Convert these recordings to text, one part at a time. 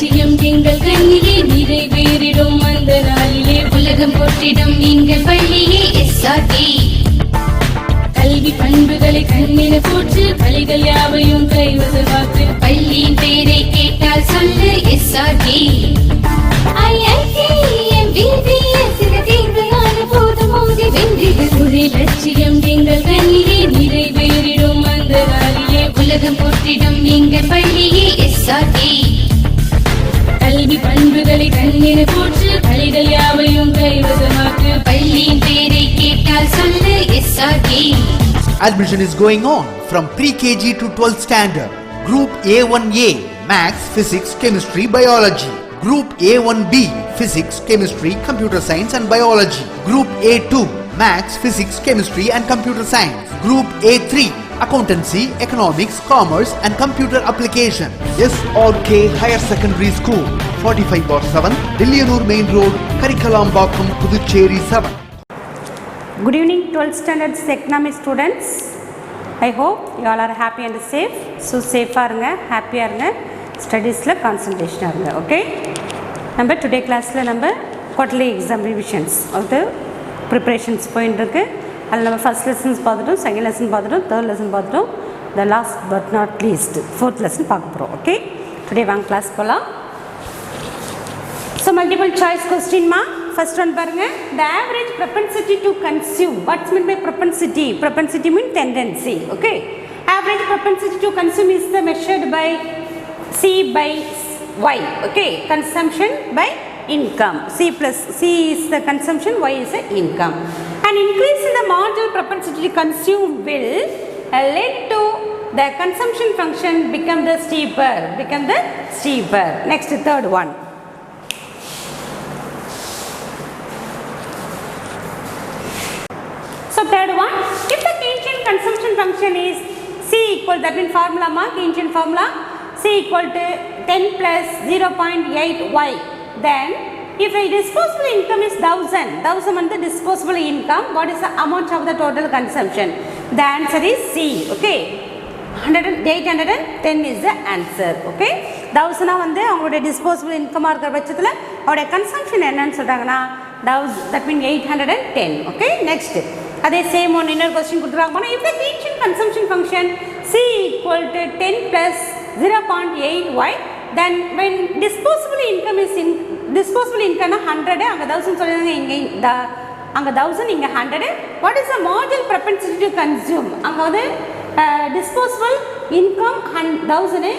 லட்சியம் எங்கள் கண்ணிலே நிறைவேறிடும் அந்த நாளிலே உலகம் போற்றிடும் எங்கள் பள்ளியே எஸ்ஆர்டி. கல்வி பண்புகளை கண்ணின போற்று பள்ளிகள் யாவையும் கைவசமாக்கு. பள்ளியின் பேரை கேட்டால் சொல்லு எஸ்ஆர்டி. லட்சியம் எங்கள் கண்ணிலே நிறைவேறிடும் அந்த நாளிலே உலகம் போற்றிடும் எங்கள் பள்ளியே எஸ்ஆர்டி. கல்வி பண்புகளை கண்ணின போற்று பள்ளிகள் யாவையும் கைவசமாக்கு. பள்ளியின் பேரை கேட்டால் சொல்லு SRT. Admission is going on from pre-KG to 12th standard. Group A1A Maths, Physics, Chemistry, Biology. Group A1B Physics, Chemistry, Computer Science and Biology. Group A2 Maths, Physics, Chemistry and Computer Science. Group A3 Accountancy, Economics, Commerce and Computer Application. SRK Higher Secondary School, 45/7, Dilliyanur Main Road, Karikalambakkam, Puducherry 7. Good evening 12th standard economics students. I hope you all are happy and safe. So safe இருங்க, happy இருங்க, studiesல concentration இருங்க. Okay? நம்ம today classல நம்ம quarterly exam revisions of the preparations போயிட்டு இருக்கு. அதில் நம்ம first lessons பார்த்துட்டோம், second lesson பார்த்துட்டோம், third lesson பார்த்துட்டோம், the last but not least fourth lesson பார்க்க போகிறோம். Okay? Today வாங்க class போகலாம். So multiple choice question ma. First one பாருங்க, the average propensity to consume. What's meant by propensity? Propensity means tendency. Okay? Average propensity to consume is the measured by C by Y. Okay? Consumption by income. C is the consumption, Y is the income. An increase in the marginal propensity to consume will lead to the consumption function become the steeper. Next, third one. So third one, if the Keynesian consumption function is C equal, that means formula ma, Keynesian formula, C equal to 10 plus 0.8Y, then if a disposable income is 1000 is the disposable income, what is the amount of the total consumption? The answer is C. Okay, 810 is the answer. Okay, 1000 வந்து அவங்களுடைய disposable income இருக்கிற பட்சத்தில் அவருடைய consumption என்னன்னு சொல்றாங்கன்னா that means 810. Okay, next அதே same one இன்னொரு question கொடுத்துருக்காங்க. if the Keynesian consumption function C equal to 10 plus 0.8Y, then when disposable income is disposable income 100, அங்கே 1000 சொல்லுங்க, இங்கே அங்கே 1000, இங்கே 100. what is the marginal propensity to consume? அங்கே வந்து disposable income 1000,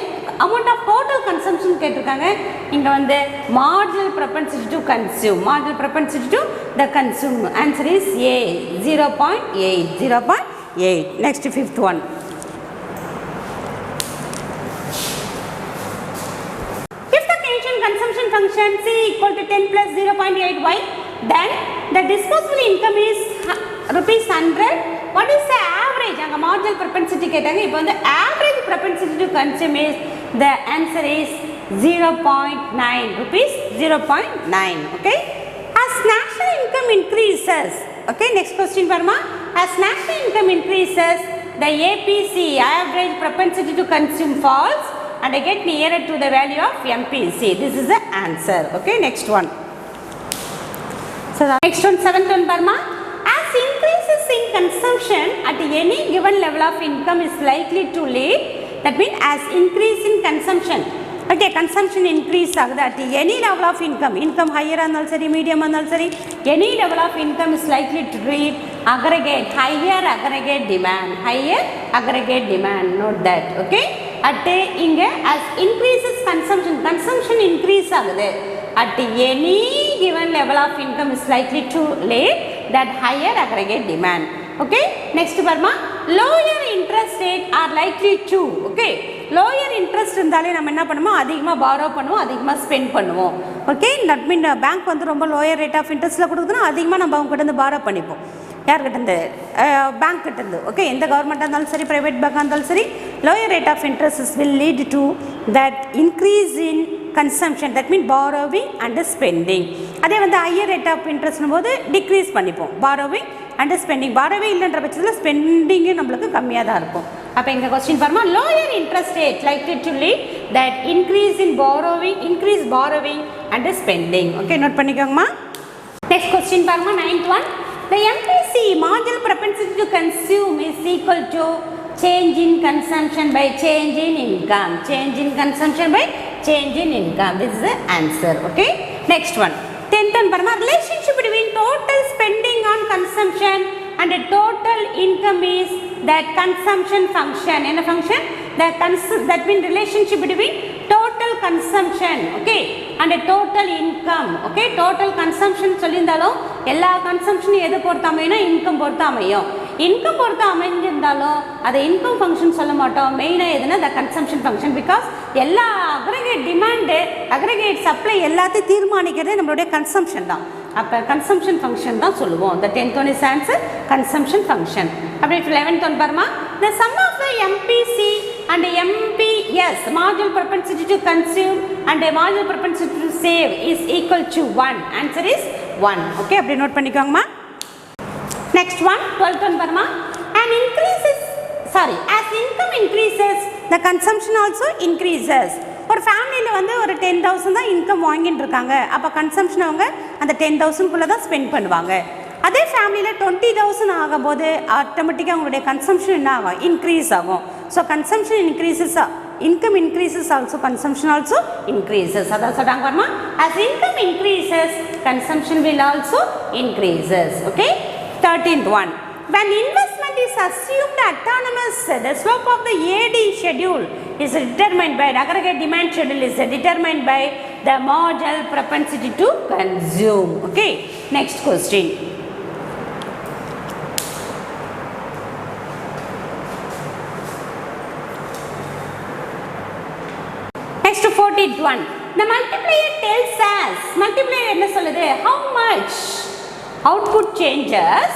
amount of total consumption கேட்டிருக்காங்க. இங்கே வந்து marginal propensity to consume, marginal propensity to the consume. Answer is A, 0.8. Next, fifth one. If the Keynesian consumption function C equal to 10 plus 0.8Y, then the disposable income is rupees 100. What is the average? அங்கே marginal propensity கேட்டாங்க. இப்போ வந்து average propensity to consume is, the answer is 0.9 rupees, 0.9. Okay, as national income increases, okay, next question parma, as national income increases, the APC, average propensity to consume, falls and I get nearer to the value of MPC. This is the answer. Okay, next one. So the next one, seventh one parma, as increases in consumption at any given level of income is likely to lead, that means as increase in consumption, okay, consumption increase ஆகுது at any level of income higher இருந்தாலும் சரி, medium இருந்தாலும் சரி, any level of income is likely to lead aggregate, higher aggregate demand, note that. Okay, at இங்க as increases consumption increase ஆகுது at any given level of income is likely to lead that higher aggregate demand. Okay, next parma, lower interest rate are likely to, okay, lower interest இருந்தாலே நம்ம என்ன பண்ணுவோம், அதிகமாக borrow பண்ணுவோம், அதிகமாக spend பண்ணுவோம். Okay, that means bank வந்து ரொம்ப lower rate of interestல கொடுக்குதுன்னா அதிகமாக நம்ம அவங்க கிட்ட இருந்து borrow பண்ணிப்போம். யார்கிட்ட இருந்து? பேங்க் கிட்ட இருந்து. ஓகே, எந்த கவர்மெண்ட்டாக இருந்தாலும் சரி, ப்ரைவேட் பேங்காக இருந்தாலும் சரி, lower rate of interest will lead to that increase in consumption, that means borrowing and spending. அதே வந்து ஹையர் ரேட் ஆஃப் இன்ட்ரெஸ்ட்னும் போது டிக்ரீஸ் பண்ணிப்போம், borrowing and spending. borrowing இல்லைன்ற பட்சத்தில் ஸ்பெண்டிங்கு நம்மளுக்கு கம்மியாக தான் இருக்கும். அப்போ எங்கள் கொஸ்டின் பாருமா lower interest rate likely to lead that increase borrowing and spending. Okay note பண்ணிக்கோங்கம்மா. நெக்ஸ்ட் கொஸ்டின் பாருமா 9th one. The MPC marginal propensity to consume is equal to change in consumption by change in income. Change in consumption by change in income. This is the answer. Okay. Next one. 10th one parma relationship between total spending on consumption and the total income is that consumption function. Enna function? That means relationship between total consumption, okay, and the total income. Okay, total consumption சொல்லிருந்தாலும் எல்லா consumption எது பொறுத்து அமையும்னா income பொறுத்து அமையும். Income பொறுத்து அமைஞ்சிருந்தாலும் அதை income function சொல்ல மாட்டோம். மெயினாக எதுனா த கன்சம்ஷன் ஃபங்க்ஷன். பிகாஸ் எல்லா அக்ரிகேட் டிமாண்டு அக்ரிகேட் சப்ளை எல்லாத்தையும் தீர்மானிக்கிறது நம்மளுடைய கன்சம்ஷன் தான். அப்போ கன்சம்ஷன் ஃபங்க்ஷன் தான் சொல்லுவோம். த 10th one is answer consumption function. அப்படியே 11th one பாருமா the sum of the MPC and MPS marginal propensity to consume and a marginal propensity to save is equal to 1. Answer is 1. Okay, அப்படியே note பண்ணிக்கோங்கம்மா. Next one 12th one பாருமா as income increases the consumption also increases. ஒரு ஃபேமிலியில் வந்து ஒரு 10,000 தான் income வாங்கிட்டு இருக்காங்க. அப்போ கன்சம்ஷன் அவங்க அந்த 10,000குள்ளே தான் ஸ்பெண்ட் பண்ணுவாங்க. அதே ஃபேமிலியில் 20,000 ஆகும்போது ஆட்டோமேட்டிக்காக அவங்களுடைய கன்சம்ஷன் என்ன ஆகும்? இன்க்ரீஸ் ஆகும். So consumption increases, income increases also, consumption also increases. அதான் சொல்கிறாங்க பாருமா as income increases consumption will also increases. Okay. 13th one. When investment is assumed autonomous, the slope of the AD schedule is determined by the aggregate demand schedule is determined by the marginal propensity to consume. Okay. Next question. Next 14th one. The multiplier tells us, multiplier என்ன சொல்லுது? How much output changes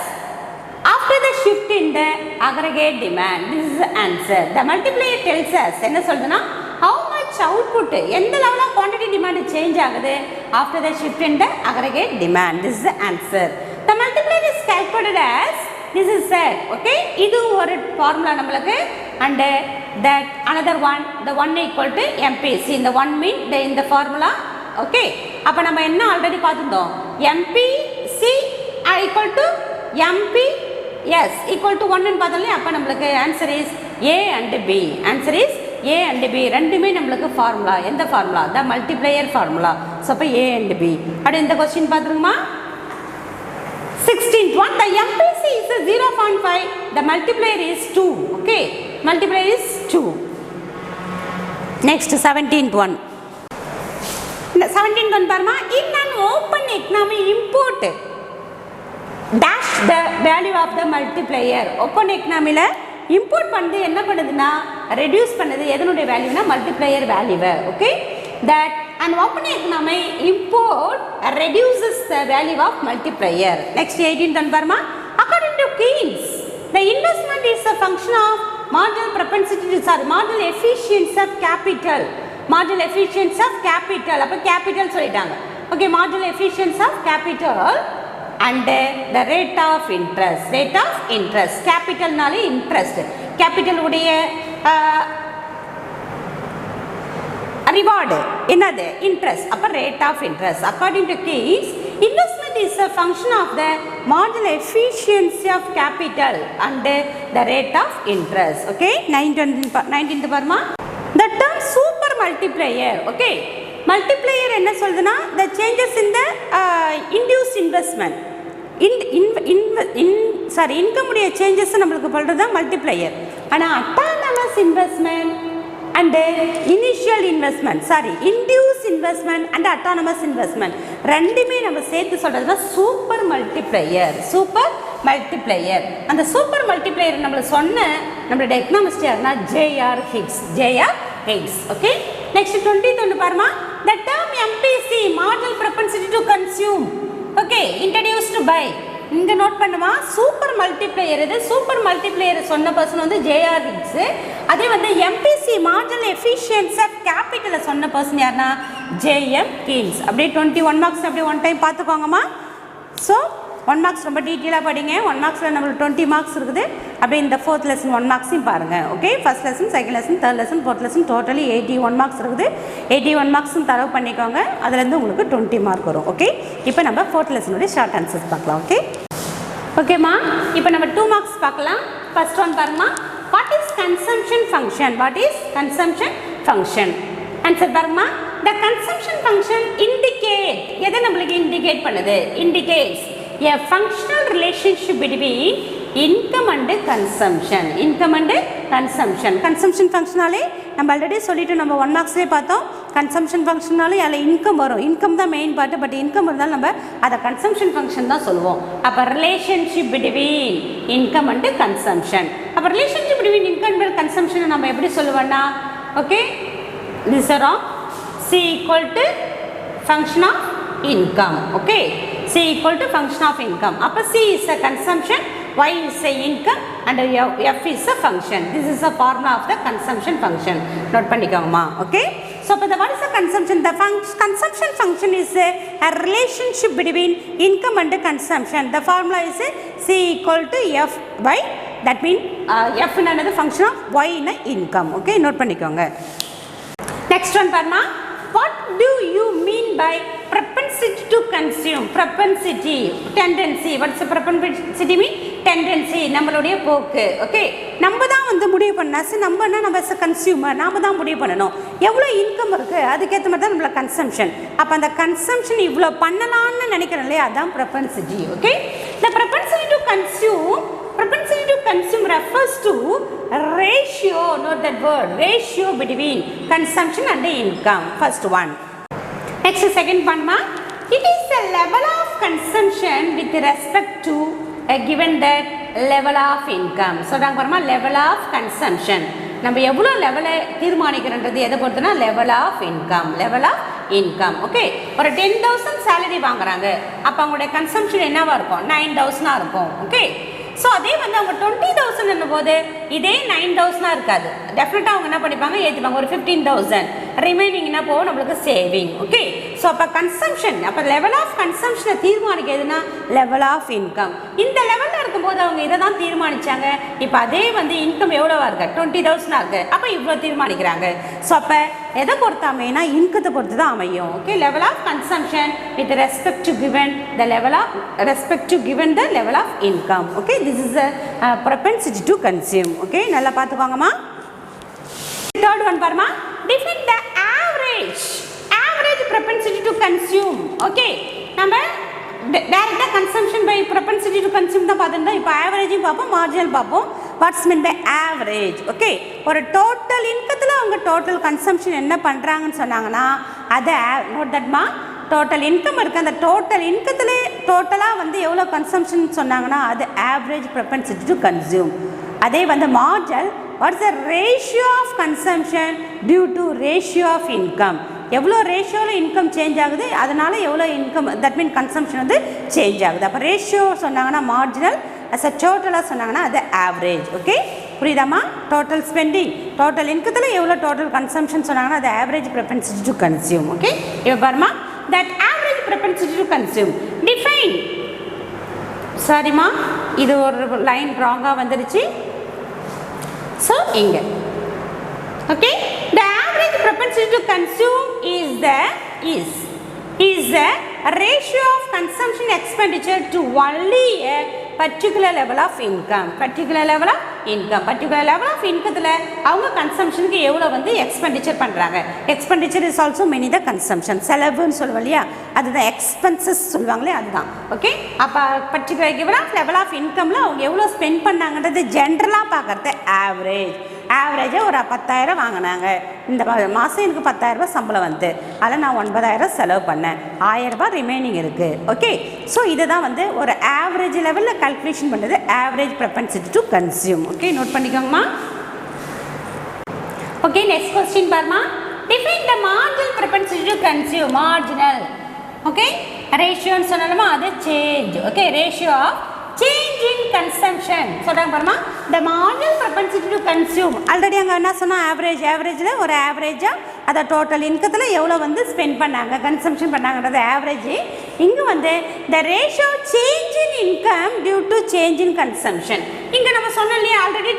after the shift in the aggregate demand. This is the answer. The multiplier tells us என்ன சொல்லுதுன்னா how much output எந்த லெவல்ல quantity demand change ஆகுது after the shift in the aggregate demand. This is the answer. The multiplier is calculated as this is said. Okay, இது ஒரு formula நம்மளுக்கு and that another one, the one equal to MPC. இந்த one mean in the formula. Okay, அப்ப நம்ம என்ன already பார்த்திருந்தோம்? MPC equal to MPS equal to 1 ன்னு பார்த்தோம்ல. அப்ப நம்மளுக்கு answer is A and B. Answer is A and B. ரெண்டுமே நம்மளுக்கு ஃபார்முலா. எந்த formula? the multiplier formula. So அப்ப A and B. அப்ப இந்த question பாத்துருங்கமா. 16th one. The MPC is a 0.5. The multiplier is 2. Okay, multiplier is 2. Next 17th one. 17th one பாருமா in an open economy import dash the value of the multiplier. open economy ல import பண்ணது என்ன பண்ணுதுன்னா reduce பண்ணுது எதனுடைய வேல்யூனா multiplier value. Okay, that an open economy import reduces the value of multiplier. Next 18th one பாருமா according to Keynes the investment is a function of marginal propensity to marginal efficiency of capital. marginal efficiency of capital. அப்ப capital சொல்லிட்டாங்க. Okay, marginal efficiency of capital and the rate of interest. rate of interest. capital நாலே interest. capital உடைய reward என்னது? interest. அப்ப rate of interest. according to Keynes investment is a function of the marginal efficiency of capital and the rate of interest. Okay, 19th பாருமா the term super multiplier. Okay, multiplier என்ன சொல்லுதுன்னா the changes in the induced investment income உடைய changes நம்மளுக்கு சொல்றது multiplier. ஆனா autonomous investment and initial investment, induced investment and autonomous investment ரெண்டுமே நம்ம சேர்த்து சொல்றது சூப்பர் மல்டிப்ளையர். Super multiplier. அந்த சூப்பர் மல்டிப்ளையர் நம்மள சொன்ன நம்மளுடைய எக்கனாமிஸ்ட் யாருன்னா J.R. Hicks. J.R. Hicks. Okay, next 20th ஒன்று பாருமா the term MPC marginal propensity to consume. Okay, introduced by இங்க நோட் பண்ணுமா சூப்பர் மல்டிப்ளையர். இது சூப்பர் மல்டிப்ளையர் சொன்ன பர்சன் வந்து J.R. Hicks. அதே வந்து MPC மார்ஜினல் எஃபிஷியன்சி ஆஃப் கேபிட்டலை சொன்ன பர்சன் யாருன்னா J.M. Keynes. அப்படியே 21 மார்க்ஸ் அப்படியே ஒன் டைம் பார்த்துக்கோங்கம்மா. ஸோ 1 மார்க்ஸ் ரொம்ப டீட்டெயிலாக படிங்க. 1 மார்க்ஸில் நம்மளுக்கு 20 மார்க்ஸ் இருக்குது. அப்படியே இந்த 4th லெசன் 1 மார்க்ஸையும் பாருங்கள். Okay, first lesson, second lesson, third lesson, fourth lesson totally 81 marks இருக்குது. 81 மார்க்ஸும் தரவு பண்ணிக்கோங்க. அதுலேருந்து உங்களுக்கு 20 மார்க் வரும். ஓகே, இப்போ நம்ம 4th லெசனுடைய ஷார்ட் ஆன்சர்ஸ் பார்க்கலாம். ஓகே ஓகேம்மா, இப்போ நம்ம 2 மார்க்ஸ் பார்க்கலாம். ஃபர்ஸ்ட் ஒன் பாருங்கம்மா, what is consumption function? What is consumption function? Answer பாருங்கம்மா, the consumption function indicate, எதை நம்மளுக்கு இண்டிகேட் பண்ணுது? Indicates a functional relationship between income and consumption. income and consumption. consumption functionனாலே நம்ம ஆல்ரெடி சொல்லிட்டு நம்ம 1 மார்க்ஸ்லேயே பார்த்தோம். கன்சம்ஷன் ஃபங்க்ஷனாலே அதில் இன்கம் வரும். இன்கம் தான் மெயின் பார்ட்டு. பட் இன்கம் இருந்தாலும் நம்ம அதை கன்சம்ஷன் ஃபங்க்ஷன் தான் சொல்லுவோம். அப்போ relationship between income and consumption. அப்போ ரிலேஷன்ஷிப் பிட்வீன் இன்கம் அண்ட் கன்சம்ஷனை நம்ம எப்படி சொல்லுவோம்னா, okay, this is wrong. C equal to function of income. Okay, C equal to function of income. அப்போ C is a consumption, Y is a income and F is a function. This is a formula of the consumption function. Note பண்ணிக்கோங்கம்மா. Okay, so what is the consumption? The consumption function is a relationship between income and consumption. The formula is C equal to F by, that means F is another function of Y in income. Okay, note பண்ணிக்கோங்க. Next one பாருமா, what do you mean by propensity to consume? propensity, tendency. What's the propensity mean? tendency, நம்மளுடைய போக்கு. Okay, நம்ம தான் வந்து முடிவு பண்ணால் நம்மனா நம்ம கன்சியூமர் நாம தான் முடிவு பண்ணணும். எவ்வளோ இன்கம் இருக்குது அதுக்கேற்ற மாதிரி தான் நம்மள கன்சம்ஷன். அப்போ அந்த கன்சம்ஷன் இவ்வளோ பண்ணலான்னு நினைக்கிறோம் இல்லையா, அதான் propensity. Okay, the propensity to consume refers to ratio, note that word, ratio between consumption and income. First one. Next, second one ma, it is the level of consumption with respect to a given that level of income. So நாங்க பாருமா level of consumption, நம்ம எவ்வளோ லெவலை தீர்மானிக்கிறன்றது எதை பொறுத்துனா level of income. Okay, ஒரு 10,000 salary வாங்குறாங்க, அப்போ அவங்களுடைய கன்சம்ஷன் என்னவா இருக்கும்? 9,000 இருக்கும். ஓகே, ஸோ அதே வந்து அவங்க 20,000 என்னும்போது இதே 9,000 இருக்காது. டெஃபினட்டாக அவங்க என்ன பண்ணிப்பாங்க, ஏற்றிப்பாங்க ஒரு 15,000. ரிமைனிங் என்ன போகும் நம்மளுக்கு சேவிங். ஓகே, ஸோ அப்போ கன்சம்ஷன், அப்போ லெவல் ஆஃப் கன்சம்ஷனை தீர்மானிக்கிறதுனா லெவல் ஆஃப் இன்கம். இந்த லெவலில் இருக்கும்போது அவங்க இதை தான் தீர்மானித்தாங்க. இப்போ அதே வந்து இன்கம் எவ்வளோவா இருக்கு? 20,000 இருக்குது. அப்போ இவ்வளோ தீர்மானிக்கிறாங்க. ஸோ அப்போ எதை பொறுத்து அமையினா இன்கத்தை பொறுத்து தான் அமையும். Okay, level of consumption with respect to given the level of the level of income. Okay, this is a propensity to consume. Okay, நல்லா பார்த்துக்கோங்கம்மா. Third one பாருமா, define the average propensity to consume. Okay, நம்ம டைரக்டாக consumption by propensity to consume தான் பார்த்துருந்தோம். இப்போ ஆவரேஜும் பார்ப்போம், marginal பார்ப்போம். What's mean by average? Okay, ஒரு டோட்டல் இன்கத்தில் அவங்க டோட்டல் கன்சம்ஷன் என்ன பண்ணுறாங்கன்னு சொன்னாங்கன்னா அதை நோட் தட்மா, டோட்டல் இன்கம் இருக்குது. அந்த டோட்டல் இன்கத்தில் டோட்டலாக வந்து எவ்வளோ கன்சம்ஷன் சொன்னாங்கன்னா அது ஆவரேஜ் propensity to consume. அதே வந்து marginal, what's the ratio of consumption due to ratio of income. எவ்வளோ ரேஷியோவில் இன்கம் சேஞ்ச் ஆகுது, அதனால் எவ்வளோ இன்கம், தட் மீன் கன்சம்ஷன் வந்து சேஞ்ச் ஆகுது. அப்போ ரேஷியோ சொன்னாங்கன்னா மார்ஜினல், அஸ் அ டோட்டலாக சொன்னாங்கன்னா அது ஆவரேஜ். ஓகே, புரியுதாம்மா? டோட்டல் ஸ்பெண்டிங், டோட்டல் இன்கத்தில் எவ்வளோ டோட்டல் கன்சம்ஷன் சொன்னாங்கன்னா அது average propensity to consume. Okay, இப்போ பாருமா, that average propensity to consume define. சாரிம்மா, இது ஒரு லைன் ராங்காக வந்துருச்சு. ஸோ இங்கே okay, the average propensity to consume is the ratio of consumption expenditure to only a particular level of income. particular level of incomeத்தில் அவங்க கன்சம்ஷனுக்கு எவ்வளோ வந்து எக்ஸ்பெண்டிச்சர் பண்ணுறாங்க. Expenditure is also many the consumption. செலவுன்னு சொல்லுவோம் இல்லையா, அதுதான் எக்ஸ்பென்சஸ் சொல்லுவாங்களே, அதுதான். ஓகே, அப்போ பர்டிகுலர் கிவன் லெவல் ஆஃப் இன்கமில் அவங்க எவ்வளோ ஸ்பெண்ட் பண்ணாங்கன்றது ஜென்ரலாக பார்க்குறது ஆவரேஜ். ஆவரேஜாக ஒரு 10,000 வாங்கினாங்க, இந்த மாதம் எனக்கு 10,000 சம்பளம் வந்து அதில் நான் 9,000 செலவு பண்ணேன், 1,000 ரிமைனிங் இருக்குது. ஓகே, ஸோ இதை தான் வந்து ஒரு ஆவரேஜ் லெவலில் கால்குலேஷன் பண்ணுறது average propensity to consume. Okay, note பண்ணிக்கோங்கம்மா. ஓகே, நெக்ஸ்ட் கொஸ்டின் பாருமா, define the marginal propensity to consume. Marginal, okay, ரேஷியோன்னு சொன்னாலுமா அது change. Okay, ratio of change in consumption. சொல்றாங்க பாருமா, the marginal propensity to consume. Already அங்க என்ன சொன்னா, ஆவரேஜ்ல ஒரு ஆவரேஜா அத டோட்டல் இன்கத்துல எவ்வளவு வந்து ஸ்பெண்ட் பண்ணாங்க, கன்சம்ப்ஷன் பண்ணாங்கன்றது ஆவரேஜ். இங்க வந்து the ratio of change in income due to change in consumption. இங்க நம்ம சொன்னோம் இல்லையா, ஆல்ரெடி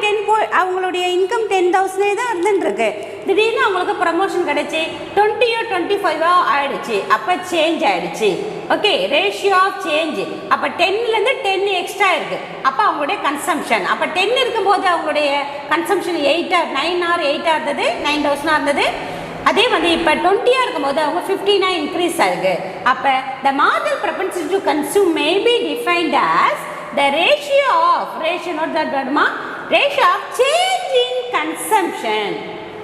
அவங்களுடைய இன்கம் 10,000 தான் இருந்துருக்கு. திடீர்னு அவங்களுக்கு ப்ரமோஷன் கிடைச்சி 20 or 25 ஆயிடுச்சு. அப்போ சேஞ்ச் ஆயிடுச்சு. Okay, ratio of change. அப்போ 10லேருந்து 10 எக்ஸ்ட்ரா இருக்கு. அப்போ அவங்களுடைய கன்சம்ஷன், அப்போ 10 இருக்கும்போது அவங்களுடைய கன்சம்ஷன் 9 or 8 இருந்தது, 9,000 இருந்தது. அதே வந்து இப்போ 20 இருக்கும்போது அவங்க 59 இன்க்ரீஸ் ஆகுது. அப்போ த marginal propensity to consume may be defined as the ratio of change in consumption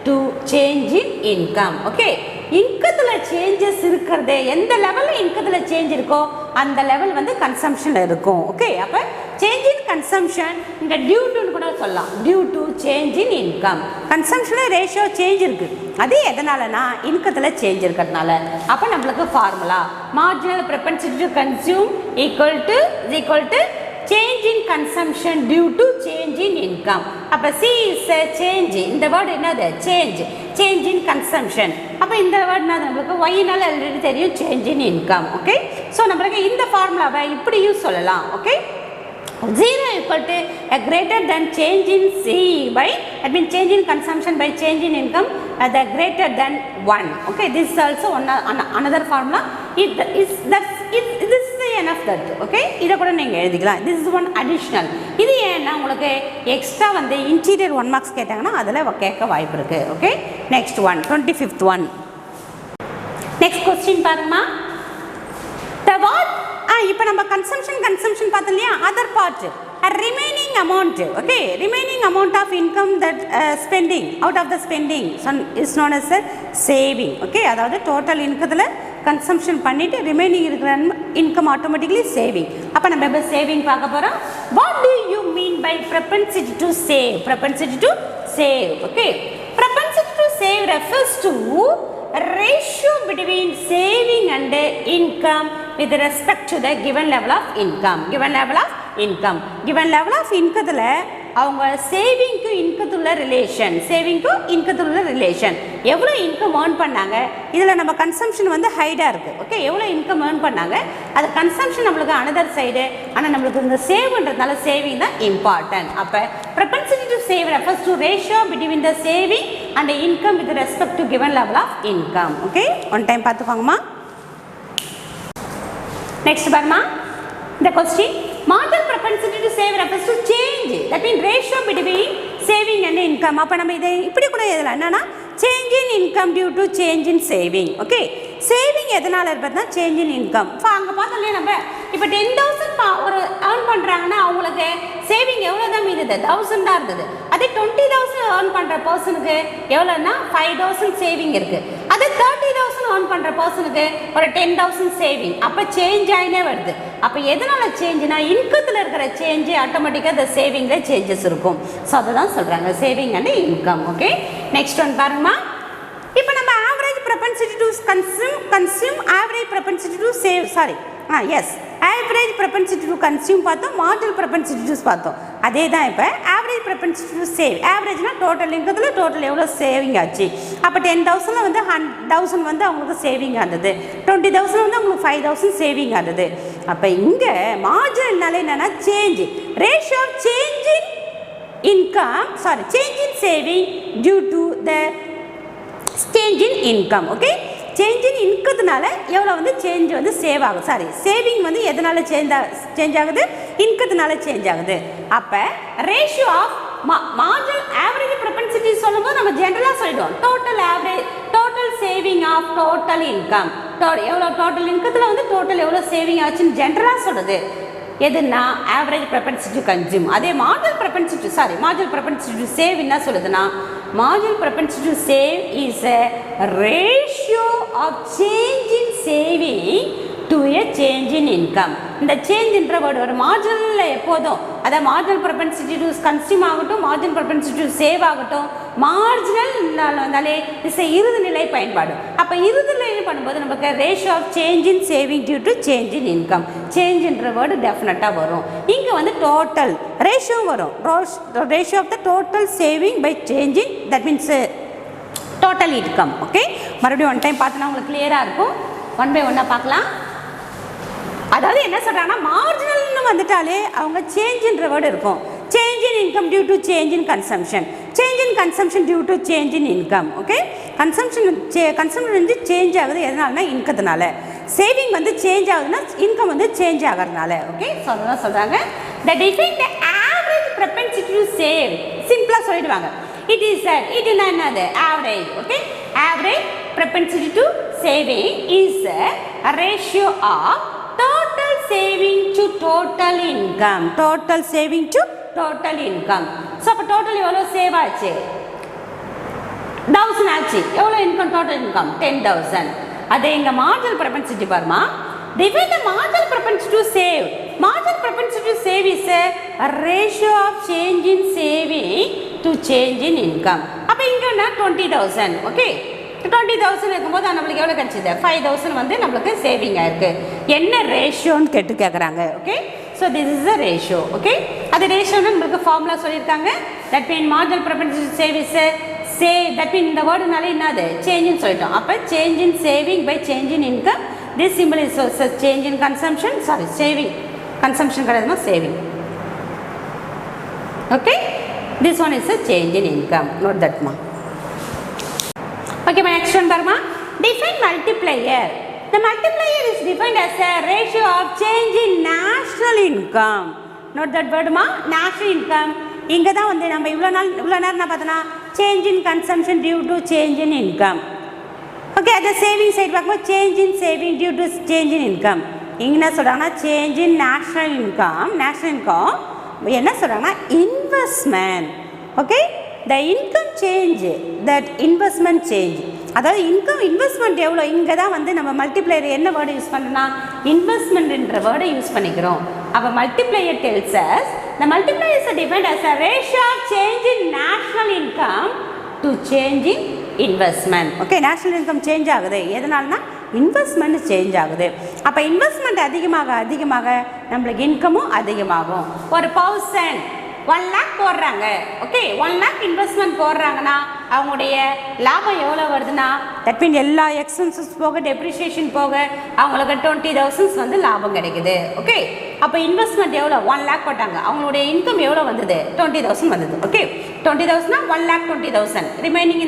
to change in income. Okay, இன்கத்துல சேஞ்சஸ் இருக்கிறது, எந்த லெவலில் இன்கத்தில் சேஞ்ச் இருக்கோ அந்த லெவல் வந்து கன்சம்ஷனில் இருக்கும். ஓகே, அப்போ சேஞ்ச் இன் கன்சம்ஷன் இந்த டியூ டுன்னு கூட சொல்லலாம், due to change in income. கன்சம்ஷனில் ரேஷியோ சேஞ்ச் இருக்குது, அது எதனாலனா இன்கத்தில் சேஞ்ச் இருக்கிறதுனால. அப்போ நம்மளுக்கு formula marginal propensity to consume equal to change in consumption due to change in income. அப்ப C is a change. இந்த வேர்ட் என்னது? change in consumption. அப்ப இந்த வேர்ட் என்னது? நமக்கு y னால ஆல்ரெடி தெரியும், change in income. Okay, so நமக்கு இந்த ஃபார்முலாவை இப்படியும் சொல்லலாம். Okay, 0 equal to a greater than change in C by, that means change in consumption by change in income, the greater than 1. Okay, this is also another formula. This is enough that. Okay, இத கூட நீங்க எழுதிக்கலாம். This is one additional. இது ஏன்னா உங்களுக்கு extra வந்து interior 1 marks கேட்டாங்கன்னா அதுல கேட்க வாய்ப்பு இருக்கு. Okay, next one 25th one. Next question பாருங்கமா. The what? இப்போ நம்ம கன்சம்ப்ஷன் பார்த்தோம் இல்லையா, other part remaining amount. Okay, remaining amount of income that spending out of the spending is known as a saving. Okay, அதாவது total இன்கத்துல consumption பண்ணிட்டு remaining இருக்கிற income automatically saving. அப்போ நம்ம இப்போ சேவிங் பார்க்க போகிறோம். What do you mean by propensity to save? Propensity to save. Okay, propensity to save refers to ratio between saving and income with respect to the given level of income. Given level of income அவங்க சேவிங்க்கு இன்கத்துள்ள relation, எவ்வளோ income earn பண்ணாங்க, இதில் நம்ம consumption வந்து ஹைடாக இருக்குது. Okay, எவ்வளோ income earn பண்ணாங்க, அது கன்சம்ஷன் நம்மளுக்கு அனதர் சைடு, ஆனால் நம்மளுக்கு இந்த சேவ்ன்றதுனால சேவிங் தான் இம்பார்ட்டன்ட். அப்போ propensity to save refers to ratio between the saving and the income with respect to given level of income. Okay, one time பார்த்துக்கோங்கம்மா. நெக்ஸ்ட் பாருமா, இந்த question marginal propensity to save refers to change, that means ratio between saving and income. அப்ப நம்ம இதை இப்படி கூட எழுதலாம், என்னன்னா change in income due to change in saving. Okay, saving எதனால இருப்பதுனா சேஞ்ச் இன் இன்கம். இப்போ அங்கே பார்த்தோம் இல்லையா, நம்ம இப்போ 10,000 ஒரு ஏர்ன் பண்ணுறாங்கன்னா அவங்களுக்கு சேவிங் எவ்வளோ தான் மீதுது? 1,000 தான் இருந்தது. அதே 20,000 ஏர்ன் பண்ணுற பர்சனுக்கு எவ்வளோன்னா 5,000 சேவிங் இருக்குது. அதே 30,000 ஏர்ன் பண்ணுற பர்சனுக்கு ஒரு 10,000 சேவிங். அப்போ சேஞ்ச் ஆகினே வருது. அப்போ எதனால சேஞ்சுனா இன்கத்தில் இருக்கிற சேஞ்சு ஆட்டோமேட்டிக்காக அந்த சேவிங்கில் சேஞ்சஸ் இருக்கும். ஸோ அதை தான் சொல்கிறாங்க saving and income. Okay, next one பாருங்கம்மா. இப்போ நம்ம average propensity to consume average propensity to save, average propensity to consume பார்த்தோம், marginal propensity to பார்த்தோம். அதே தான் இப்போ average propensity to save. ஆவரேஜ்னா டோட்டல் இன்கத்தில் டோட்டல் எவ்வளோ சேவிங் ஆச்சு. அப்போ 10,000 வந்து 1,000 வந்து அவங்களுக்கு சேவிங் ஆனது, 20,000 வந்து அவங்களுக்கு 5,000 சேவிங் ஆனது. அப்போ இங்கே மார்ஜினல்னால என்னென்னா change, ratio of change in income, change in saving due to the change in income. Okay, change in இன்கத்தினால எவ்வளோ வந்து சேஞ்ச் வந்து சேவ் ஆகும், சேவிங் வந்து எதனால சேஞ்ச் ஆகுது? இன்கத்தினால சேஞ்ச் ஆகுது. அப்போ ratio of marginal average propensity சொல்லும்போது நம்ம ஜென்ரலாக சொல்லிடுவோம் total saving of total income. எவ்வளோ டோட்டல் இன்கத்தில் வந்து டோட்டல் எவ்வளோ சேவிங் ஆச்சுன்னு ஜென்ரலாக சொல்லுது. எதுனா ஆவரேஜ் propensity to consume. அதே marginal propensity to save என்ன சொல்லுதுன்னா, marginal propensity to save is a ratio of change in saving to a change in income. இந்த சேஞ்ச்ன்ற வேர்டு ஒரு மார்ஜினலில் எப்போதும், அதாவது marginal propensity to consume ஆகட்டும், marginal propensity to save ஆகட்டும், marginal வந்தாலே இஸ் இறுதிநிலை பயன்பாடு. அப்போ இறுதிநிலை பண்ணும்போது நமக்கு ratio of change in saving due to change in income, சேஞ்சுன்ற வேர்டு டெஃபினட்டாக வரும். இங்கே வந்து டோட்டல் ரேஷியோ வரும், ratio of the total saving by change in that means total income. Okay, மறுபடியும் ஒன் டைம் பார்த்தோன்னா உங்களுக்கு கிளியராக இருக்கும். ஒன் பை ஒன்னாக பார்க்கலாம். அதாவது என்ன சொல்கிறாங்கன்னா மார்ஜினல்னு வந்துட்டாலே அவங்க சேஞ்சுன்ற வேர்டு இருக்கும். Change in income due to change in consumption, change in consumption due to change in income. Okay, consumption வந்து சேஞ்ச் ஆகுது எதனாலனா இன்கத்தினால, சேவிங் வந்து சேஞ்ச் ஆகுதுன்னா இன்கம் வந்து சேஞ்ச் ஆகிறதுனால. ஓகே, ஸோ அதுதான் சொல்கிறாங்க. The define the average propensity to save, சிம்பிளாக சொல்லிடுவாங்க. It is that it is another average. Okay, average propensity to saving is a ratio of total saving to total income, total saving to total income. So அப்போ total எவ்வளோ save ஆச்சு? 1000 ஆச்சு. எவ்வளோ income? total income 10,000. அதே இங்கே marginal propensity பாருமா, define the marginal propensity to save. Marginal propensity to save is a ratio of change in saving to change in income. அப்போ இங்கன்னா 20,000. ஓகே, 20,000 இருக்கும்போது நம்மளுக்கு எவ்வளோ கிடச்சிது? 5,000 வந்து நம்மளுக்கு சேவிங் ஆயிருக்கு. என்ன ரேஷியோன்னு கேட்குறாங்க. Okay, so this is a ratio. Okay, அது ரேஷியோன்னு நம்மளுக்கு ஃபார்முலா சொல்லியிருக்காங்க. That mean marginal propensity to save is that mean இந்த வேர்டுனால என்னது? சேஞ்சுன்னு சொல்லிட்டோம். அப்போ change in saving by change in income. This simple is change in consumption, sorry saving, consumption கிடையாதுமா saving. Okay, this one is a change in income. Note that ma. Okay, my next one barma. Define multiplier. The multiplier is defined as a ratio of change in national income. Note that word ma. National income. இங்கே தான் வந்து நம்ம இவ்வளோ நேரம் என்ன பார்த்தோன்னா change in consumption due to change in income. Okay, அதை saving side பார்க்கும்போது change in saving due to change in income. இங்கே என்ன சொல்கிறாங்கன்னா change in national income. National income என்ன சொல்கிறாங்கன்னா investment. Okay, the income change that investment change. அதாவது income investment எவ்வளோ, இங்கே தான் வந்து நம்ம மல்டிப்ளையர் என்ன வேர்டு யூஸ் பண்ணுறோன்னா இன்வெஸ்ட்மெண்ட்ன்ற வேர்டை யூஸ் பண்ணிக்கிறோம். அப்போ multiplier டெல்ஸ் as the multiplier is defined as a ratio of change in national income to change in investment. Okay, national income change ஆகுது எதனாலனா இன்வெஸ்ட்மெண்ட் சேஞ்ச் ஆகுது. அப்போ இன்வெஸ்ட்மெண்ட் அதிகமாக நம்மளுக்கு இன்கமும் அதிகமாகும். ஒரு 1 lakh போடுறாங்க. ஓகே, 1 lakh இன்வெஸ்ட்மெண்ட் போடுறாங்கன்னா அவங்களுடைய லாபம் எவ்வளோ வருதுன்னா தட் மீன் எல்லா எக்ஸ்பென்சஸ் போக டெப்ரிஷியேஷன் போக அவங்களுக்கு 20,000 வந்து லாபம் கிடைக்குது. ஓகே, அப்போ இன்வெஸ்ட்மெண்ட் எவ்வளோ? 1 lakh போட்டாங்க. அவங்களுடைய இன்கம் எவ்வளோ வந்தது? 20,000 வந்தது. ஓகே, 20,000 1,20,000 ரிமைனிங்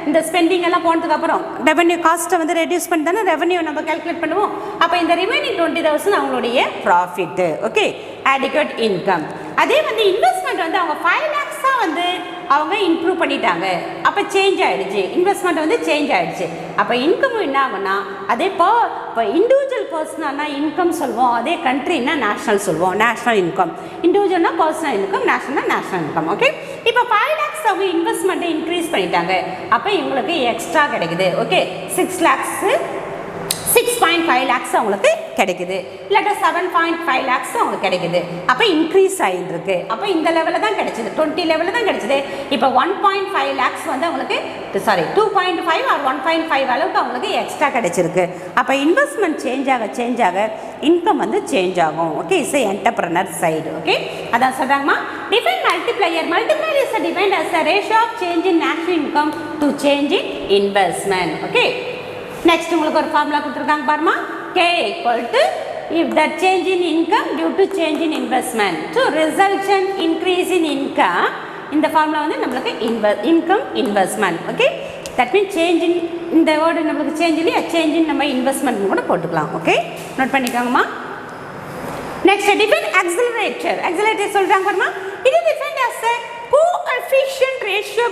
இந்த ஸ்பெண்டிங் எல்லாம் போனதுக்கப்புறம் ரெவன்யூ காஸ்ட்டை வந்து ரெடியூஸ் பண்ணி தானே ரெவன்யூ நம்ம கால்குலேட் பண்ணுவோம். அப்போ இந்த ரிமைனிங் 20,000 அவங்களுடைய ப்ராஃபிட்டு. Okay, adequate income. அதே வந்து இன்வெஸ்ட்மெண்ட் வந்து அவங்க 5 lakhs தான் வந்து அவங்க இம்ப்ரூவ் பண்ணிட்டாங்க. அப்போ சேஞ்ச் ஆகிடுச்சு, இன்வெஸ்ட்மெண்ட் வந்து சேஞ்ச் ஆகிடுச்சு. அப்போ இன்கமும் என்ன ஆகும்னா அதே இப்போ இண்டிவிஜுவல் பர்சனானா இன்கம் சொல்லுவோம், அதே கண்ட்ரின்னா நேஷ்னல் சொல்லுவோம். நேஷ்னல் இன்கம், இண்டிவிஜுவல்னா பர்சனல் இன்கம், நேஷ்னல்னா நேஷ்னல் இன்கம். ஓகே, இப்போ 5 lakhs அவங்க இன்வெஸ்ட்மெண்ட்டை இன்க்ரீஸ் பண்ணிட்டாங்க. அப்போ இவங்களுக்கு எக்ஸ்ட்ரா கிடைக்குது. ஓகே, 6 lakhs 6.5 lakhs அவங்களுக்கு கிடைக்குது, இல்லாட்டா 7.5 lakhs அவங்களுக்கு கிடைக்குது. அப்போ இன்க்ரீஸ் ஆகிருக்கு. அப்போ இந்த லெவலில் தான் கிடைச்சிது, 20 லெவலில் தான் கிடைச்சிது. இப்போ 1.5 lakhs வந்து அவங்களுக்கு 2.5 or 1.5 அளவுக்கு அவங்களுக்கு எக்ஸ்ட்ரா கிடைச்சிருக்கு. அப்போ இன்வெஸ்ட்மெண்ட் சேஞ்ச் ஆக இன்கம் வந்து சேஞ்ச் ஆகும். Okay, is entrepreneur side. Okay, அதான் சொல்கிறாங்கம்மா. Define multiplier. Multiplier is defined as a ratio of change in national income to change in investment. Okay, next உங்களுக்கு ஒரு ஃபார்முலா கொடுத்துருக்காங்க பாருமா. K equal to if that change in income due to change in investment to resultant increase in income. இந்த formula வந்து நம்மளுக்கு income investment. Okay, that mean change in இந்த word நம்மளுக்கு change இல்லையா, சேஞ்ச் இன் நம்ம investment கூட போட்டுக்கலாம். Okay, note பண்ணிக்கோங்கம்மா. Next define accelerator. ஆக்சிலரேட்டர் சொல்கிறாங்க பாருமா. இது defined as a coefficient ratio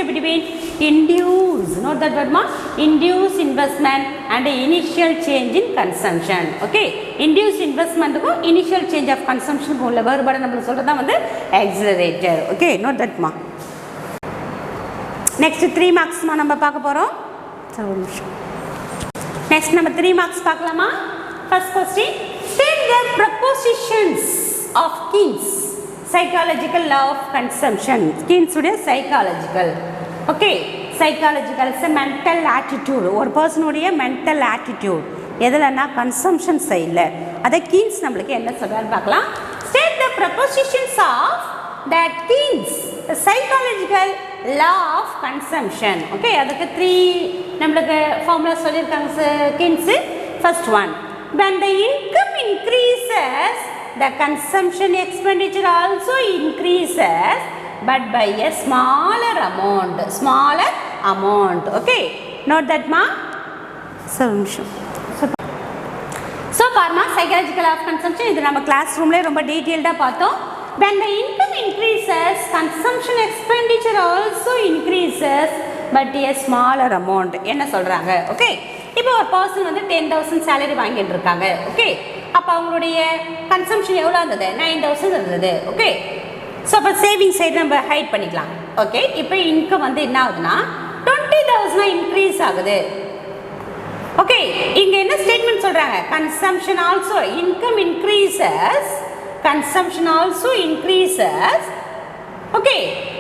between induce, note that word ma, induce investment and initial change in consumption. Okay, induce investment ko initial change of consumption ko ulla வேறுபாடு நம்ம சொல்றதா வந்து accelerator. Okay, note that ma. Next 3 marks ma நம்ம பார்க்க போறோம். Next நம்ம 3 marks பார்க்கலாமா. First question, state the propositions of kings. Psychological law of consumption. கீன்ஸுடைய psychological. Okay, psychological is mental attitude. ஒரு பர்சனுடைய மென்டல் ஆட்டிடியூட் எதுலன்னா கன்சம்ஷன் சைடில். அதை கீன்ஸ் நம்மளுக்கு என்ன சொல்கிறான்னு பார்க்கலாம். State the propositions of that Keynes psychological law of consumption. Okay, அதுக்கு 3 நம்மளுக்கு ஃபார்முலா சொல்லியிருக்காங்க Keynes. First one, when the income increases the consumption expenditure also increases but by a smaller amount. Okay, note that ma. So parma psychological law of consumption இது நம்ம class ரூம்ல ரொம்ப டீடைல்டா பார்த்தோம். when the income increases consumption expenditure also increases but a smaller amount. என்ன சொல்றாங்க? Okay, இப்போ ஒரு person வந்து 10,000 சேலரி வாங்கிட்டு இருக்காங்க. ஓகே, அப்போ அவங்களுடைய கன்சம்ஷன் எவ்வளோ இருந்தது? 9,000 இருந்தது. ஓகே, ஸோ அப்போ சேவிங் சைடு நம்ம ஹைட் பண்ணிக்கலாம். ஓகே, இப்போ இன்கம் வந்து என்ன ஆகுதுன்னா 20,000 இன்க்ரீஸ் ஆகுது. ஓகே, இங்கே என்ன ஸ்டேட்மெண்ட் சொல்கிறாங்க? Consumption also income increases, consumption also increases. Okay,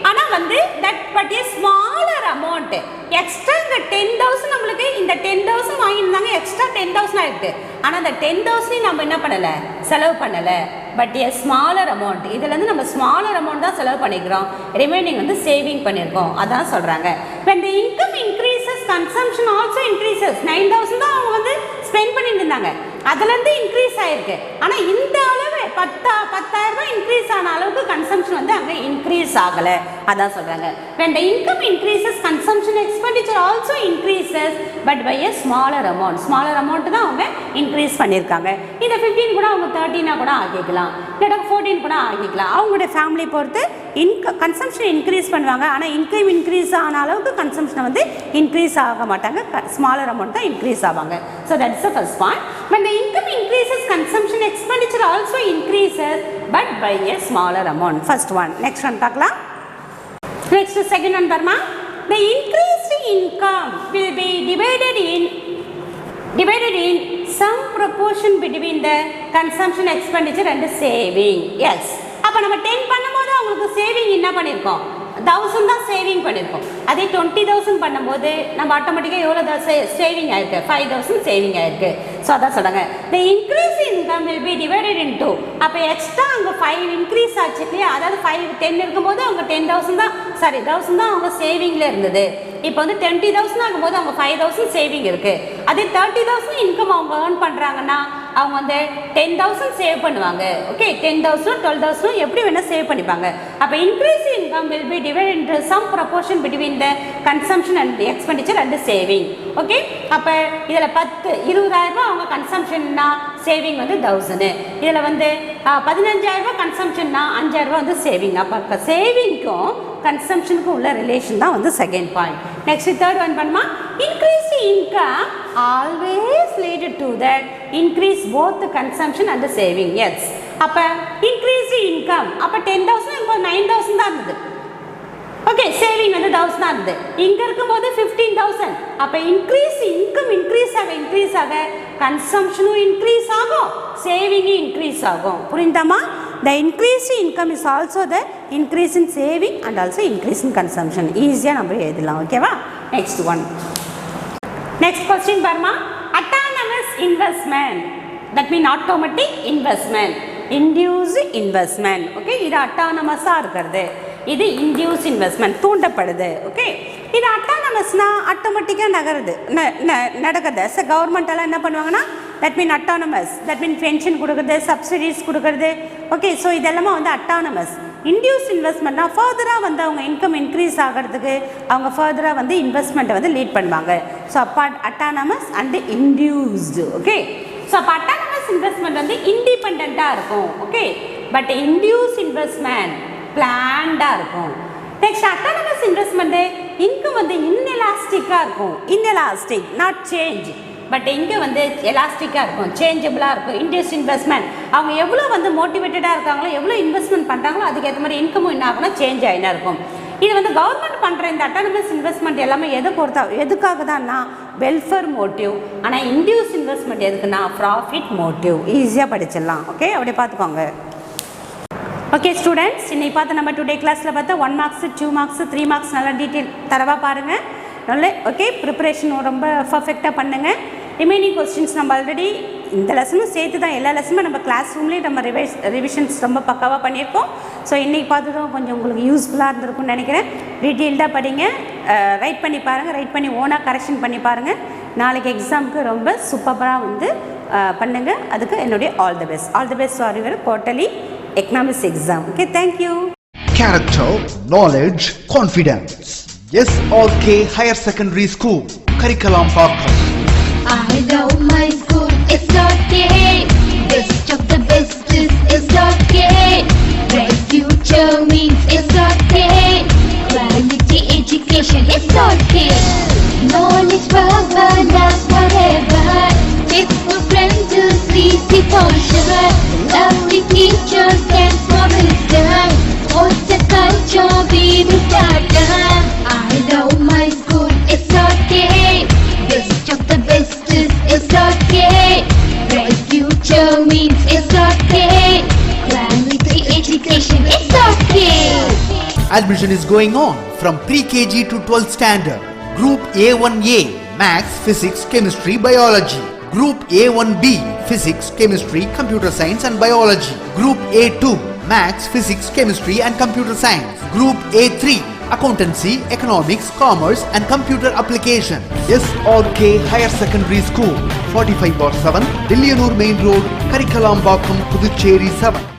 ஆனால் வந்து that but A smaller amount. Extra இந்த 10,000 நம்மளுக்கு இந்த 10,000 வாங்கியிருந்தாங்க, எக்ஸ்ட்ரா 10,000 ஆகிருக்கு. ஆனால் அந்த 10,000 நம்ம என்ன பண்ணலை? செலவு பண்ணலை. But A smaller amount. இதுலேருந்து நம்ம ஸ்மாலர் அமௌண்ட் தான் செலவு பண்ணிக்கிறோம், ரிமைனிங் வந்து சேவிங் பண்ணியிருக்கோம். அதான் சொல்கிறாங்க. when the income increases consumption also increases. 9,000 தான் அவங்க வந்து ஸ்பெண்ட் பண்ணிட்டு இருந்தாங்க, அதுலேருந்து இன்க்ரீஸ் ஆகிருக்கு. ஆனால் இந்த அளவு 10,000 ரூபாய் இன்க்ரீஸ் ஆன அளவுக்கு கன்சம்ஷன் வந்து அங்கே இன்க்ரீஸ் ஆகலை. அதான் சொல்கிறாங்க. when the income increases consumption expenditure also increases but by a smaller amount. Smaller amount தான் அவங்க இன்க்ரீஸ் பண்ணியிருக்காங்க. இந்த 15 கூட அவங்க 13 கூட ஆகிக்கலாம், இல்லை 14 கூட ஆகிக்கலாம். அவங்களுடைய ஃபேமிலி பொறுத்து கன்சம்ஷன் இன்க்ரீஸ் பண்ணுவாங்க. ஆனால் இன்கம் இன்க்ரீஸ் ஆன அளவுக்கு கன்சம்ஷனை வந்து இன்க்ரீஸ் ஆக மாட்டாங்க, ஸ்மாலர் அமௌண்ட் தான் இன்க்ரீஸ் ஆவாங்க. So that's the first point. when the income increases consumption expenditure also increases but by a smaller amount. first one. next one பார்க்கலாம். next second one பாருமா. the increased income will be divided in some proportion between the consumption expenditure and the saving. yes, அப்போ நம்ம 10 பண்ணும்போது அவங்களுக்கு saving என்ன பண்ணியிருக்கோம்? 1,000 தான் saving பண்ணியிருக்கோம். அதே 20,000 பண்ணும்போது நம்ம ஆட்டோமேட்டிக்காக எவ்வளோ தான் சேவிங் ஆயிருக்கு? 5,000 சேவிங் ஆயிருக்கு. ஸோ அதான் சொல்கிறாங்க. the increase income will be divided into. அப்போ எக்ஸ்ட்ரா அங்கே 5 இன்க்ரீஸ் ஆச்சு இல்லையா? அதாவது 10 இருக்கும்போது அவங்க 10,000 தான் 1,000 தான் அவங்க சேவிங்கில் இருந்தது. இப்போ வந்து 20,000 ஆகும்போது அவங்க 5,000 சேவிங் இருக்குது. அதே 30,000 இன்கம் அவங்க ஏர்ன் பண்ணுறாங்கன்னா அவங்க வந்து 10,000 சேவ் பண்ணுவாங்க. ஓகே, 10,000 12,000 எப்படி வேணால் சேவ் பண்ணிப்பாங்க. அப்போ increase income will be divided into some proportion between the consumption and expenditure and saving. Okay, அப்போ இதில் 20,000 ரூபாய் அவங்க கன்சம்ஷன்னா சேவிங் வந்து 1,000. இதில் வந்து 15,000 ரூபாய் கன்சம்ஷன்னா 5,000 ரூபாய் வந்து சேவிங். அப்போ சேவிங்க்கும் கன்சம்ஷனுக்கும் உள்ள ரிலேஷன் தான் வந்து second point. Next third one பண்ணுமா. Increase income always lead to that increase both consumption and saving. Yes, அப்போ இன்க்ரீஸ் இன்கம் அப்போ 10,000 இப்போ 9,000 தான் இருந்தது. ஓகே, சேவிங் வந்து 1,000 தான் இருந்தது. இங்கே இருக்கும்போது 15,000. அப்போ இன்கம் இன்க்ரீஸ் ஆக கன்சம்ஷனும் இன்க்ரீஸ் ஆகும், சேவிங்கும் இன்க்ரீஸ் ஆகும். புரிந்தாமா? The increase in income is also the increase in saving and also increase in consumption. ஈஸியாக நம்ம எழுதலாம். ஓகேவா? Next one. நெக்ஸ்ட் கொஸ்டின் பாருமா. autonomous investment, that mean automatic investment, induced investment. Okay, இது அட்டானமஸாக இருக்கிறது, இது இன்டியூஸ் இன்வெஸ்ட்மெண்ட், தூண்டப்படுது. ஓகே, இது அட்டானமஸ்னா ஆட்டோமேட்டிக்காக நடக்குது. கவர்மெண்ட் எல்லாம் என்ன பண்ணுவாங்கன்னா that mean autonomous, that mean pension கொடுக்குறது, சப்சிடிஸ் கொடுக்குறது. ஓகே, ஸோ இதெல்லாமே வந்து அட்டானமஸ். இன்டியூஸ் இன்வெஸ்ட்மெண்ட்னா ஃபர்தராக வந்து அவங்க இன்கம் இன்க்ரீஸ் ஆகிறதுக்கு அவங்க ஃபர்தராக வந்து இன்வெஸ்ட்மெண்ட்டை வந்து லீட் பண்ணுவாங்க. ஸோ அப்போ autonomous and induced. Okay, so அப்போ அட்டானமஸ் இன்வெஸ்ட்மெண்ட் வந்து இண்டிபெண்ட்டாக இருக்கும். ஓகே, பட் இன்டியூஸ் இன்வெஸ்ட்மெண்ட் பிளான்டாக இருக்கும். நெக்ஸ்ட் அட்டானமஸ் இன்வெஸ்ட்மெண்ட்டு இன்கம் வந்து இன்எலாஸ்டிக்காக இருக்கும். Inelastic, not change. பட் இங்கே வந்து எலாஸ்டிக்காக இருக்கும், சேஞ்சபிளாக இருக்கும். இன்டியூஸ் இன்வெஸ்ட்மெண்ட் அவங்க எவ்வளோ வந்து மோட்டிவேட்டடாக இருக்காங்களோ, எவ்வளோ இன்வெஸ்ட்மெண்ட் பண்ணுறாங்களோ அதுக்கேற்ற மாதிரி இன்கமும் என்ன ஆகும்னா சேஞ்ச் ஆகினா இருக்கும். இது வந்து கவர்மெண்ட் பண்ணுற இந்த அட்டானமஸ் இன்வெஸ்ட்மெண்ட் எல்லாமே எதுக்காக தான்னா வெல்ஃபேர் மோட்டிவ். ஆனால் இன்டியூஸ் இன்வெஸ்ட்மெண்ட் எதுக்குன்னா ப்ராஃபிட் மோட்டிவ். ஈஸியாக படிச்சிடலாம். ஓகே, அப்படியே பார்த்துக்கோங்க. ஓகே ஸ்டூடெண்ட்ஸ், இன்னைக்கு பார்த்து நம்ம டுடே கிளாஸில் பார்த்தா 1 மார்க்ஸ் 2 மார்க்ஸ் 3 மார்க்ஸ் நல்லா டீட்டெயில் தரவாக பாருங்கள். நல்ல ஓகே ப்ரிப்பரேஷன் ரொம்ப பர்ஃபெக்டாக பண்ணுங்கள். ரிமைனிங் கொஸ்டின்ஸ் நம்ம ஆல்ரெடி இந்த லெசனும் சேர்த்து தான் எல்லா லெசனும் நம்ம கிளாஸ் ரூம்லேயே நம்ம ரிவிஷன்ஸ் ரொம்ப பக்காவாக பண்ணியிருக்கோம். ஸோ இன்றைக்கி பார்த்ததும் கொஞ்சம் உங்களுக்கு யூஸ்ஃபுல்லாக இருந்திருக்கும்னு நினைக்கிறேன். டீட்டெயில்டாக படிங்க, ரைட் பண்ணி பாருங்கள், ரைட் பண்ணி ஓனாக கரெக்ஷன் பண்ணி பாருங்கள். நாளைக்கு எக்ஸாமுக்கு ரொம்ப சூப்பராக வந்து பண்ணுங்கள். அதுக்கு என்னுடைய all the best for your quarterly economics exam. Okay, thank you. Character, knowledge, confidence. SRK Higher Secondary School, Curriculum Parkland. I love my school, it's okay. Best of the best is okay. Bright future means it's okay. Quality education, it's okay. Knowledge power lasts forever. Faithful friends to see for sure. Lovely teachers can promise them. What's the culture we will start them? I love my school, it's okay. Best of the best is okay. Bright future means it's okay. Quality education, it's okay. Admission is going on from pre-KG to 12th standard. Group A1A, Maths, Physics, Chemistry, Biology. Group A1B, Physics, Chemistry, Computer Science and Biology. Group A2, Maths, Physics, Chemistry and Computer Science. Group A3, Accountancy, Economics, Commerce and Computer Application. SRK Higher Secondary School, 45/7, Dillianur Main Road, Karikalambakkam, Puducherry 7.